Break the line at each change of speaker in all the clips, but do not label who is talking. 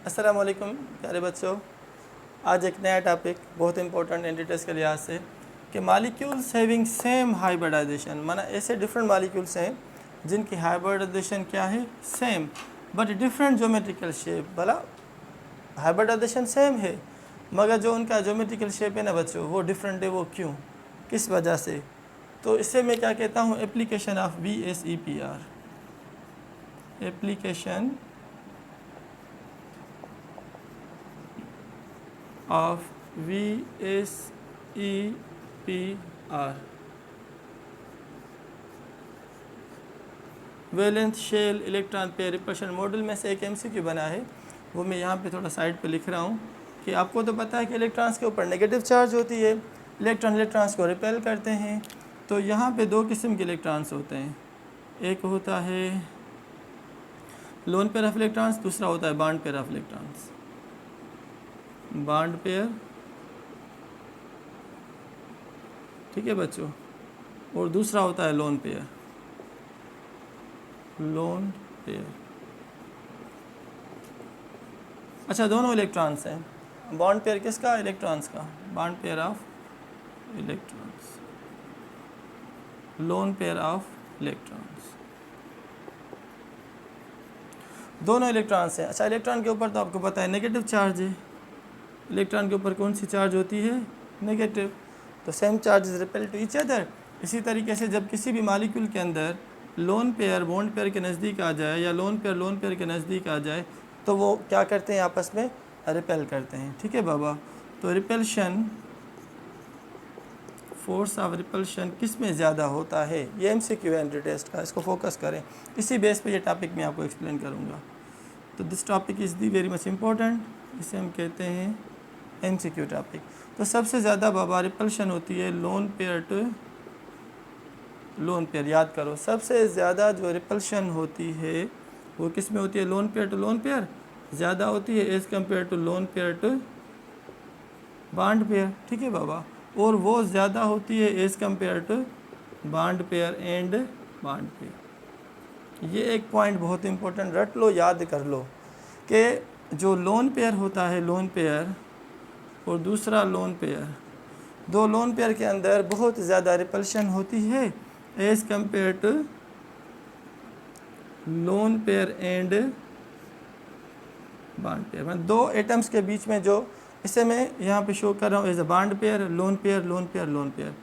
अस्सलाम वालेकुम प्यारे बच्चों। आज एक नया टॉपिक बहुत इंपॉर्टेंट एंटिटीज के लिहाज से कि मालिक्यूल्स हैविंग सेम हाइब्रिडाइजेशन, माना ऐसे डिफरेंट मालिक्यूल्स हैं जिनकी हाइब्रिडाइजेशन क्या है, same but different geometrical shape. भला हाइब्रिडाइजेशन सेम है मगर जो उनका ज्योमेट्रिकल शेप है ना बच्चों वो डिफरेंट है। वो क्यों, किस वजह से? तो इससे मैं क्या कहता हूँ, application of VSEPR, application of VSEPR, valence shell electron pair repulsion model में से एक MCQ बना है, वो मैं यहाँ पे थोड़ा साइड पे लिख रहा हूँ कि आपको तो पता है कि इलेक्ट्रॉन्स के ऊपर नेगेटिव चार्ज होती है, इलेक्ट्रॉन्स को रिपेल करते हैं। तो यहाँ पे दो किस्म के इलेक्ट्रॉन्स होते हैं, एक होता है लोन पेयर ऑफ इलेक्ट्रॉन्स, दूसरा होता है bond pair of electrons. Bond pair, ठीक है बच्चों, और दूसरा होता है लोन पेयर। लोन पेयर, अच्छा दोनों इलेक्ट्रॉन्स हैं। बॉन्ड पेयर किसका? इलेक्ट्रॉन्स का। Bond pair of electrons, lone pair of electrons, दोनों इलेक्ट्रॉन्स हैं। अच्छा इलेक्ट्रॉन के ऊपर तो आपको पता है नेगेटिव चार्ज है, इलेक्ट्रॉन के ऊपर कौन सी चार्ज होती है? नेगेटिव। तो same charge is repel to each other. इसी तरीके से जब किसी भी मॉलिक्यूल के अंदर लोन पेयर बॉन्ड पेयर के नज़दीक आ जाए या लोन पेयर के नज़दीक आ जाए तो वो क्या करते हैं, आपस में रिपेल करते हैं। ठीक है बाबा, तो रिपल्शन, फोर्स ऑफ रिपल्शन किस में ज़्यादा होता है? ये MCQ है एंटी टेस्ट का, इसको फोकस करें। इसी बेस पे ये टॉपिक मैं आपको एक्सप्लेन करूँगा। तो this topic is the very much important, इसे हम कहते हैं MCQ टॉपिक। तो सबसे ज़्यादा बाबा रिपल्शन होती है lone pair to lone pair. याद करो, सबसे ज़्यादा जो रिपल्शन होती है वो किस में होती है? Lone pair to lone pair ज़्यादा होती है as compare to lone pair to bond pair. ठीक है बाबा, और वो ज़्यादा होती है as compare to bond pair and bond pair. ये एक पॉइंट बहुत इंपॉर्टेंट रट लो, याद कर लो कि जो लोन पेयर होता है, लोन पेयर और दूसरा लोन पेयर, दो लोन पेयर के अंदर बहुत ज़्यादा रिपल्शन होती है as compare to lone pair and bond pair. मतलब दो एटम्स के बीच में जो, इसे मैं यहाँ पे शो कर रहा हूँ as a bond pair, lone pair, lone pair, lone pair.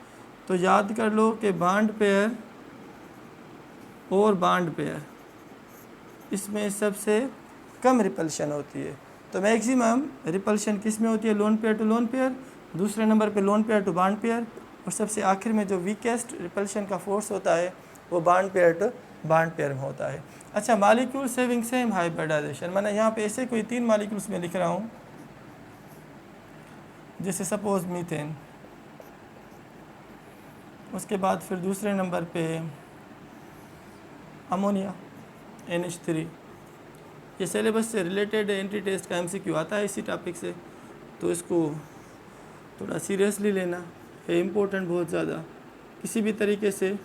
तो याद कर लो कि बॉन्ड पेयर और बॉन्ड पेयर इसमें सबसे कम रिपल्शन होती है। तो मैक्सिमम रिपल्शन किस में होती है? Lone pair to lone pair, दूसरे नंबर पे lone pair to bond pair, और सबसे आखिर में जो वीकेस्ट रिपल्शन का फोर्स होता है वो bond pair to bond pair में होता है। अच्छा मॉलिक्यूल्स हैविंग सेम हाइब्रिडाइजेशन, मैंने यहाँ पे ऐसे कोई 3 मॉलिक्यूल्स में लिख रहा हूँ, जैसे सपोज मीथेन, उसके बाद फिर दूसरे नंबर पे अमोनिया NH3। ये सिलेबस से रिलेटेड एंटी टेस्ट का MCQ आता है इसी टॉपिक से, तो इसको थोड़ा सीरियसली लेना है, इम्पोर्टेंट बहुत ज़्यादा। किसी भी तरीके से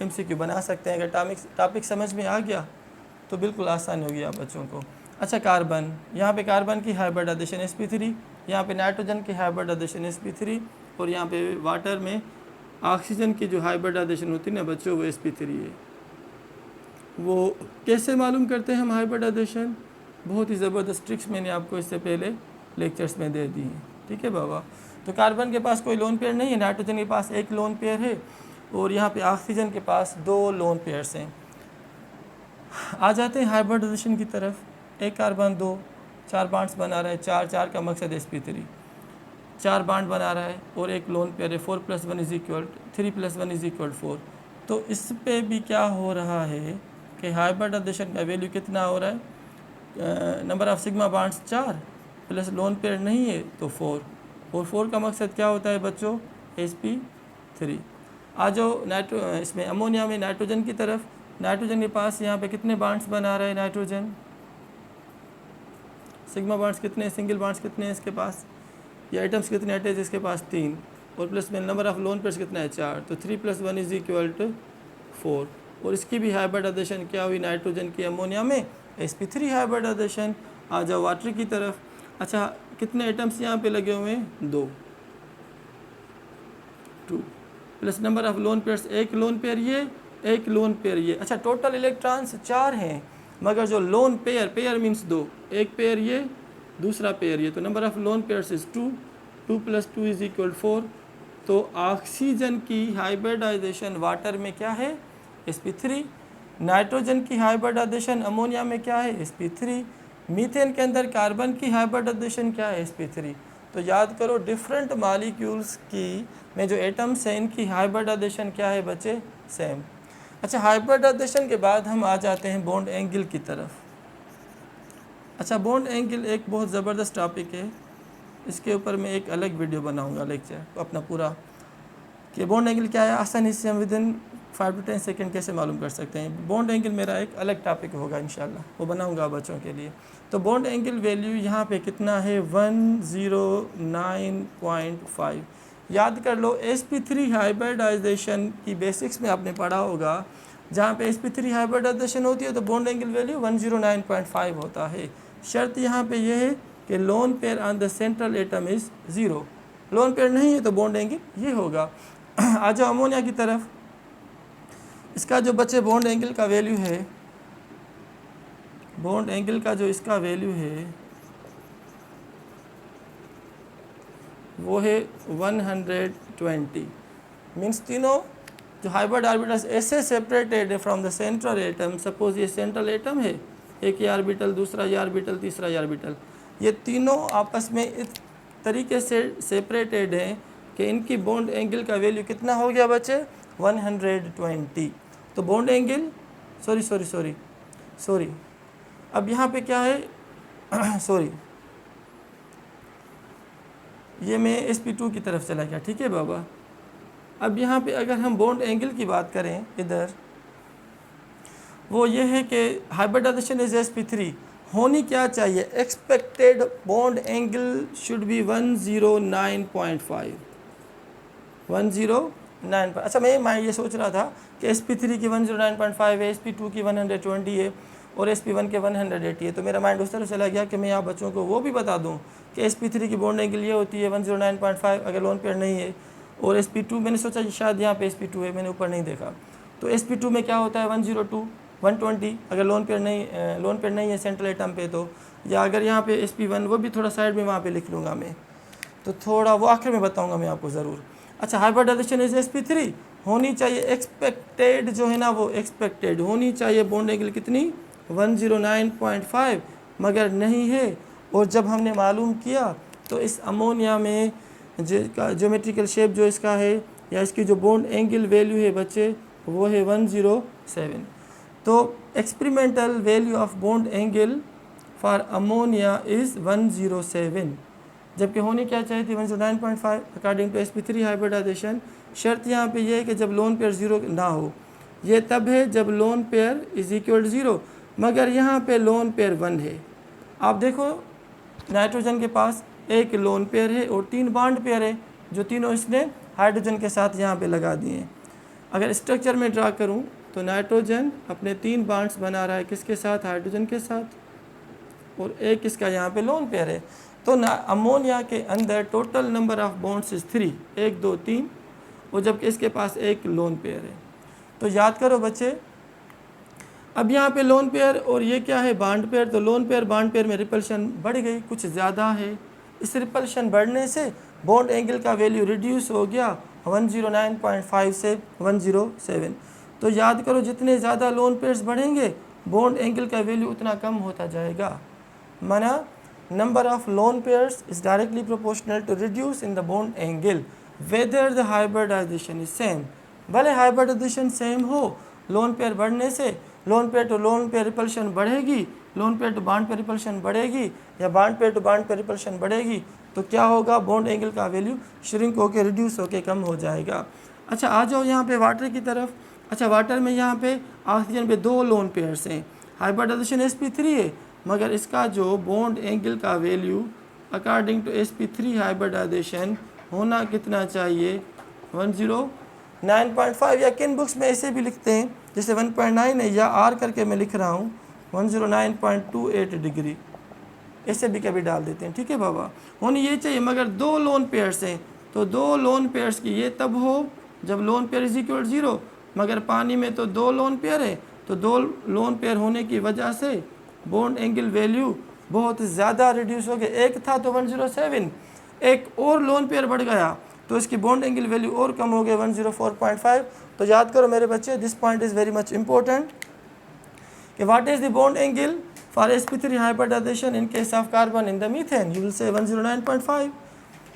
MCQ बना सकते हैं, अगर टॉपिक समझ में आ गया तो बिल्कुल आसान होगी आप बच्चों को। अच्छा कार्बन, यहाँ पे कार्बन की हाइब्रिडाइजेशन sp3, यहाँ पे नाइट्रोजन की हाइब्रिडाइजेशन sp3, और यहाँ पे वाटर में ऑक्सीजन की जो हाइब्रिडाइजेशन होती है ना बच्चों वो sp3 है। वो कैसे मालूम करते हैं हम हाइब्रिडाइजेशन? बहुत ही ज़बरदस्त ट्रिक्स मैंने आपको इससे पहले लेक्चर्स में दे दी हैं। ठीक है बाबा, तो कार्बन के पास कोई लोन पेयर नहीं है, नाइट्रोजन के पास एक लोन पेयर है, और यहाँ पे ऑक्सीजन के पास 2 लोन पेयर्स हैं। आ जाते हैं हाइब्रिडाइजेशन की तरफ। एक कार्बन 2 4 बॉन्ड्स बना रहा है, 4 का मकसद sp3, 4 बॉन्ड बना रहा है, और एक लोन पेयर है 4 + 1 = 3 + 1 = 4। तो इस पे भी क्या हो रहा है कि हाइब्रिडाइजेशन का वैल्यू कितना हो रहा है? Number of sigma bonds 4 plus lone pair नहीं है तो 4, और 4 का मकसद क्या होता है बच्चों? sp3। आ जाओ इसमें अमोनिया में नाइट्रोजन की तरफ। नाइट्रोजन के पास यहाँ पे कितने बॉन्ड्स बना रहा है नाइट्रोजन? सिग्मा बॉन्ड्स कितने, सिंगल बॉन्ड्स कितने हैं इसके पास? ये आइटम्स कितने अटैच इसके पास? 3, और प्लस में नंबर ऑफ लोन पेयर्स कितना है? 4। तो 3 + 1 = 4। और इसकी भी हाइब्रिडाइजेशन क्या हुई नाइट्रोजन की अमोनिया में? sp3 hybridisation. आ जाओ वाटर की तरफ। अच्छा कितने एटम्स यहाँ पे लगे हुए हैं? 2 plus number of lone pairs, एक लोन पेयर ये, एक लोन पेयर ये। अच्छा टोटल इलेक्ट्रॉन्स 4 हैं, मगर जो लोन पेयर, पेयर मीन्स 2, एक पेयर ये दूसरा पेयर ये, तो number of lone pairs is 2, 2 + 2 = 4। तो ऑक्सीजन की हाइब्रिडाइजेशन वाटर में क्या है? sp3। नाइट्रोजन की हाइब्रिडाइजेशन अमोनिया में क्या है? sp3। मीथेन के अंदर कार्बन की हाइब्रिडाइजेशन क्या है? sp3। तो याद करो डिफरेंट मॉलिक्यूल्स की में जो एटम्स हैं इनकी हाइब्रिडाइजेशन क्या है बच्चे? सेम। अच्छा हाइब्रिडाइजेशन के बाद हम आ जाते हैं बॉन्ड एंगल की तरफ। अच्छा बॉन्ड एंगल एक बहुत ज़बरदस्त टॉपिक है, इसके ऊपर मैं एक अलग वीडियो बनाऊंगा लेक्चर अपना पूरा, कि बॉन्ड एंगल क्या है, आसानी से हम विदिन 5 to 10 सेकेंड कैसे मालूम कर सकते हैं। बॉन्ड एंगल मेरा एक अलग टॉपिक होगा इंशाल्लाह, वो बनाऊंगा बच्चों के लिए। तो बॉन्ड एंगल वैल्यू यहाँ पे कितना है? 109.5। याद कर लो sp3 हाइब्रिडाइजेशन की बेसिक्स में आपने पढ़ा होगा, जहाँ पे sp3 हाइब्रिडाइजेशन होती है तो बॉन्ड एंगल वैल्यू 109.5 होता है। शर्त यहाँ पे ये है कि loan pair on the central atom is 0। Loan pair नहीं है तो बॉन्ड एंगल ये होगा। आ जाओ अमोनिया की तरफ। इसका जो बच्चे बॉन्ड एंगल का वैल्यू है, बॉन्ड एंगल का जो इसका वैल्यू है वो है 120। मीन्स तीनों जो हाइब्रिड ऑर्बिटल्स ऐसे सेपरेटेड है from the central atom. Suppose ये सेंट्रल एटम है, एक ये ऑर्बिटल, दूसरा ये ऑर्बिटल, तीसरा ये ऑर्बिटल, ये तीनों आपस में इस तरीके से सेपरेटेड हैं कि इनकी बॉन्ड एंगल का वैल्यू कितना हो गया बच्चे? 120। तो बॉन्ड एंगल सॉरी अब यहाँ पे क्या है सॉरी ये मैं sp2 की तरफ चला गया, ठीक है बाबा। अब यहाँ पे अगर हम बॉन्ड एंगल की बात करें इधर, वो ये है कि हाइब्रिडाइजेशन इज sp3, होनी क्या चाहिए? Expected bond angle should be 109.5। 109। अच्छा मैं ये सोच रहा था कि sp3 की 109.5 है, sp2 की 120 है और sp1 के 180 है, तो मेरा माइंड उस तरह चला गया कि मैं यहाँ बच्चों को वो भी बता दूँ कि sp3 की बॉन्ड एंगल ये होती है 109.5 अगर लोन पेयर नहीं है, और sp2 मैंने सोचा शायद यहाँ पे sp2 है, मैंने ऊपर नहीं देखा, तो sp2 में क्या होता है 102 120 अगर लोन पेयर नहीं है सेंट्रल एटम पे तो, या अगर यहाँ पे sp1 वो भी थोड़ा साइड में वहाँ पे लिख लूँगा मैं, तो थोड़ा वो आखिर में बताऊँगा मैं आपको ज़रूर। अच्छा हाइब्रिडाइजेशन इज sp3, होनी चाहिए एक्सपेक्टेड जो है ना वो एक्सपेक्टेड होनी चाहिए बॉन्ड एंगल कितनी? 109.5, मगर नहीं है। और जब हमने मालूम किया तो इस अमोनिया में ज्योमेट्रिकल शेप जो इसका है या इसकी जो बॉन्ड एंगल वैल्यू है बच्चे वो है 107। तो experimental value of bond angle for ammonia is 107, जबकि होनी क्या चाहिए थी 109.5 अकॉर्डिंग टू sp3 हाइब्रिडाइजेशन। शर्त यहाँ पे ये है कि जब लोन पेयर 0 ना हो, ये तब है जब लोन पेयर इज इक्वल 0, मगर यहाँ पे लोन पेयर 1 है। आप देखो नाइट्रोजन के पास एक लोन पेयर है और 3 बॉन्ड पेयर है, जो तीनों इसने हाइड्रोजन के साथ यहाँ पे लगा दिए हैं। अगर स्ट्रक्चर में ड्रा करूँ तो नाइट्रोजन अपने 3 बॉन्ड्स बना रहा है, किसके साथ? हाइड्रोजन के साथ, और एक इसका यहाँ पे लोन पेयर है। तो अमोनिया के अंदर total number of bonds is 3, 1 2 3, और जबकि इसके पास एक लोन पेयर है। तो याद करो बच्चे, अब यहाँ पे लोन पेयर और ये क्या है? Bond pair. तो लोन पेयर बॉन्ड पेयर में रिपल्शन बढ़ गई, कुछ ज़्यादा है। इस रिपल्शन बढ़ने से बॉन्ड एंगल का वैल्यू रिड्यूस हो गया 109.5 से 107। तो याद करो जितने ज़्यादा लोन पेयर्स बढ़ेंगे बॉन्ड एंगल का वैल्यू उतना कम होता जाएगा। माना number of lone pairs is directly proportional to reduce in the bond angle whether the hybridization is same। भले हाइब्रिडाइजेशन सेम हो, लोन पेयर बढ़ने से lone pair to lone pair repulsion बढ़ेगी, lone pair to bond pair repulsion बढ़ेगी, या bond pair to bond pair repulsion बढ़ेगी, तो क्या होगा? बॉन्ड एंगल का वैल्यू श्रिंक होकर रिड्यूस होकर कम हो जाएगा। अच्छा आ जाओ यहाँ पे वाटर की तरफ। अच्छा वाटर में यहाँ पे ऑक्सीजन पे 2 लोन पेयर्स हैं, हाइब्रिडाइजेशन sp3 है, मगर इसका जो बॉन्ड एंगल का value according to sp3 hybridization होना कितना चाहिए? 109.5, या किन बुक्स में ऐसे भी लिखते हैं जैसे 1.9 है, या r करके मैं लिख रहा हूँ 109.28 डिग्री। ऐसे भी कभी डाल देते हैं, ठीक है बाबा। होनी ये चाहिए, मगर 2 लोन पेयर्स हैं तो 2 लोन पेयर्स की ये तब हो जब लोन पेयर इज इक्वल 0, मगर पानी में तो 2 लोन पेयर है, तो 2 लोन पेयर होने की वजह से बॉन्ड एंगल वैल्यू बहुत ज़्यादा रिड्यूस हो गया। एक था तो 107, एक और लोन पेयर बढ़ गया तो इसकी बॉन्ड एंगल वैल्यू और कम हो गया 104.5। तो याद करो मेरे बच्चे, this point is very much important कि what is the bond angle for sp3 hybridization in case of carbon in the methane, you will say 109.5।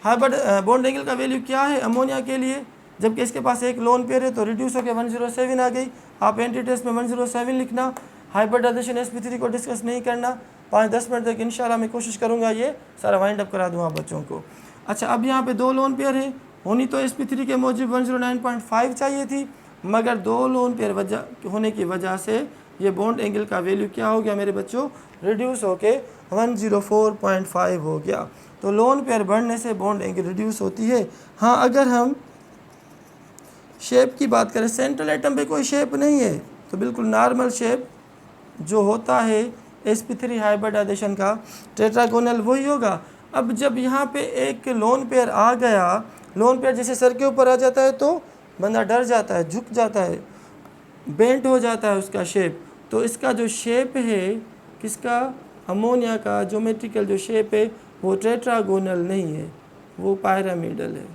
Hybrid bond angle का वैल्यू क्या है अमोनिया के लिए, जबकि इसके पास एक लोन पेयर है तो रिड्यूस होकर 107 आ गई। आप एंटी टेस्ट में 107 लिखना, हाइब्रिडाइजेशन sp3 को डिस्कस नहीं करना। 5-10 मिनट तक इंशाल्लाह मैं कोशिश करूँगा ये सारा वाइंड अप करा दूँ आप बच्चों को। अच्छा, अब यहाँ पे 2 लोन पेयर है, होनी तो sp3 के मूजिब 109.5 चाहिए थी, मगर 2 लोन पेयर वजह होने की वजह से ये बॉन्ड एंगल का वैल्यू क्या हो गया मेरे बच्चों, रिड्यूस होके 104.5 हो गया। तो लोन पेयर बढ़ने से बॉन्ड एंगल रिड्यूस होती है। हाँ, अगर हम शेप की बात करें, सेंट्रल एटम पे कोई शेप नहीं है तो बिल्कुल नॉर्मल शेप जो होता है sp3 हाइब्रिडाइजेशन का टेट्रागोनल वही होगा। अब जब यहाँ पे एक लोन पेयर आ गया, लोन पेयर जैसे सर के ऊपर आ जाता है तो बंदा डर जाता है, झुक जाता है, बेंट हो जाता है उसका शेप। तो इसका जो शेप है किसका, अमोनिया का ज्योमेट्रिकल जो शेप है वो टेट्रागोनल नहीं है, वो पायरामिडल है।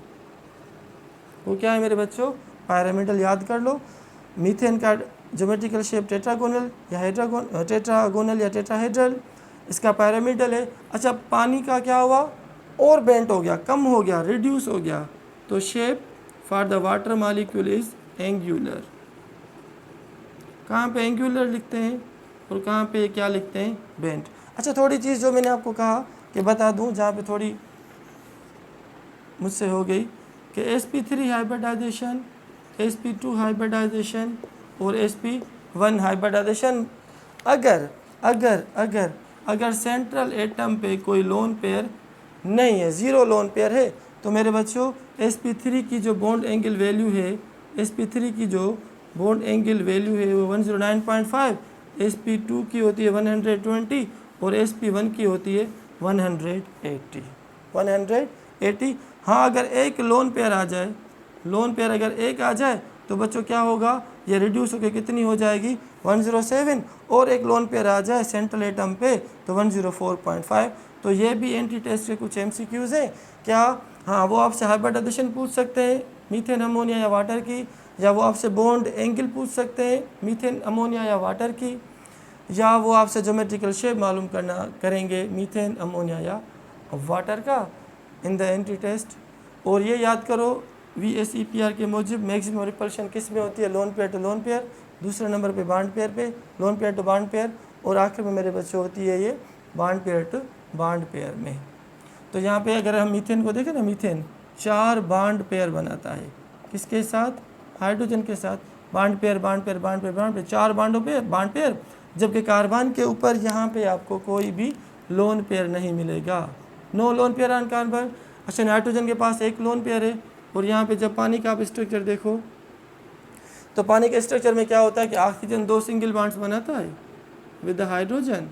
वो क्या है मेरे बच्चों, पायरामिडल। याद कर लो, मीथेन का ज्योमेट्रिकल शेप टेट्रागोनल या टेट्रागोनल या टेट्राहेड्रल, इसका पायरामिडल है। अच्छा, पानी का क्या हुआ, और बेंट हो गया, कम हो गया, रिड्यूस हो गया, तो shape for the water molecule is angular. कहाँ पे एंगुलर लिखते हैं और कहाँ पे क्या लिखते हैं, बेंट। अच्छा, थोड़ी चीज़ जो मैंने आपको कहा कि बता दूं, जहाँ पे थोड़ी मुझसे हो गई कि sp3 हाइब्रिडाइजेशन, sp2 हाइब्रिडाइजेशन और sp1 हाइब्रिडाइजेशन, अगर अगर अगर अगर सेंट्रल एटम पे कोई लोन पेयर नहीं है, 0 लोन पेयर है, तो मेरे बच्चों sp3 की जो बॉन्ड एंगल वैल्यू है, sp3 की जो बॉन्ड एंगल वैल्यू है वो 109.5, sp2 की होती है 120 और sp1 की होती है 180। हाँ, अगर एक लोन पेयर आ जाए, लोन पेयर अगर एक आ जाए तो बच्चों क्या होगा, ये रिड्यूस होकर कितनी हो जाएगी, 107, और एक लोन पेयर आ जाए सेंट्रल एटम पे तो 104.5। तो ये भी एंटी टेस्ट के कुछ MCQs हैं क्या। हाँ, वो आपसे हाइब्रिडाइजेशन पूछ सकते हैं मीथेन अमोनिया या वाटर की, या वो आपसे बॉन्ड एंगल पूछ सकते हैं मीथेन अमोनिया या वाटर की, या वो आपसे ज्योमेट्रिकल शेप मालूम करेंगे मीथेन अमोनिया या वाटर का इन द एंटी टेस्ट। और ये याद करो, VSEPR के मूजिब मैक्सिमम रिपल्शन किस में होती है, lone pair to lone pair, दूसरे नंबर पे बॉन्ड पेयर पे, lone pair to bond pair, और आखिर में मेरे बच्चों होती है ये bond pair to bond pair में। तो यहाँ पे अगर हम मीथेन को देखें ना, मीथेन 4 बॉन्ड पेयर बनाता है, किसके साथ, हाइड्रोजन के साथ, bond pair bond pair bond pair bond pair, 4 बॉन्डों पे बॉन्ड पेयर। जबकि कार्बन के ऊपर यहाँ पे आपको कोई भी लोन पेयर नहीं मिलेगा, no lone pair on carbon. अच्छा, नाइट्रोजन के पास एक लोन पेयर है। और यहाँ पे जब पानी का आप स्ट्रक्चर देखो तो पानी के स्ट्रक्चर में क्या होता है कि ऑक्सीजन 2 सिंगल बॉन्ड्स बनाता है विद द हाइड्रोजन,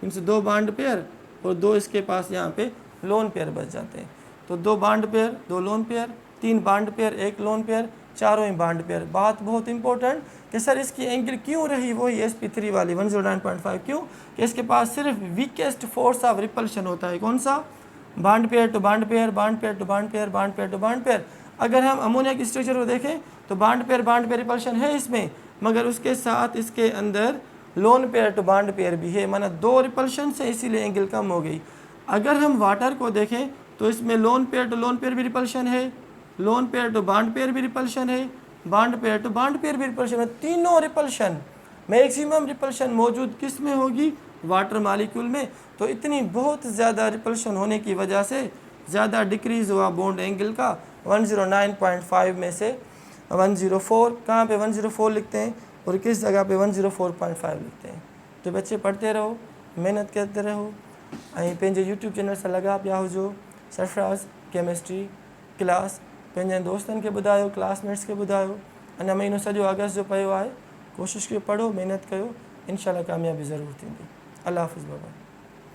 इनसे 2 बॉन्ड पेयर, और 2 इसके पास यहाँ पे लोन पेयर बच जाते हैं। तो 2 bond pair 2 lone pair, 3 bond pair 1 lone pair, चारों ही बॉन्ड पेयर। बात बहुत इंपॉर्टेंट कि सर इसकी एंगल क्यों रही वही sp3 वाली 109.5, क्यों कि इसके पास सिर्फ वीकेस्ट फोर्स ऑफ रिपल्शन होता है, कौन सा, bond pair to bond pair, bond pair to bond pair, bond pair to bond pair. अगर हम अमोनिया की स्ट्रक्चर को देखें तो बॉन्ड पेयर रिपल्शन है इसमें, मगर उसके साथ इसके अंदर lone pair to bond pair भी है, माना 2 रिपल्शन से, इसीलिए एंगल कम हो गई। अगर हम वाटर को देखें तो इसमें lone pair to lone pair भी रिपल्शन है, lone pair to bond pair भी रिपल्शन है, bond pair to bond pair भी रिपल्शन है। तीनों रिपल्शन, मैक्सिमम रिपल्शन मौजूद किस में होगी, वाटर मॉलिक्यूल में। तो इतनी बहुत ज़्यादा रिपल्शन होने की वजह से ज़्यादा डिक्रीज़ हुआ बॉन्ड एंगल का, 109.5 में से 104, कहाँ पे 104 लिखते हैं और किस जगह पे 104.5 लिखते हैं। तो बच्चे पढ़ते रहो, मेहनत करते रहो, ऐं पंहिंजे यूट्यूब चैनल सां लॻा पिया हुजो। सरफराज़ केमिस्ट्री क्लास पंहिंजे दोस्तनि खे ॿुधायो, क्लासमेट्स खे ॿुधायो। अञा महीनो सॼो अगस्त जो पियो आहे, कोशिशि कयो, पढ़ो, महिनत कयो, इंशाल्लाह कामयाबी ज़रूरु थींदी। अल्लाह हाफ़िज़ बाबा।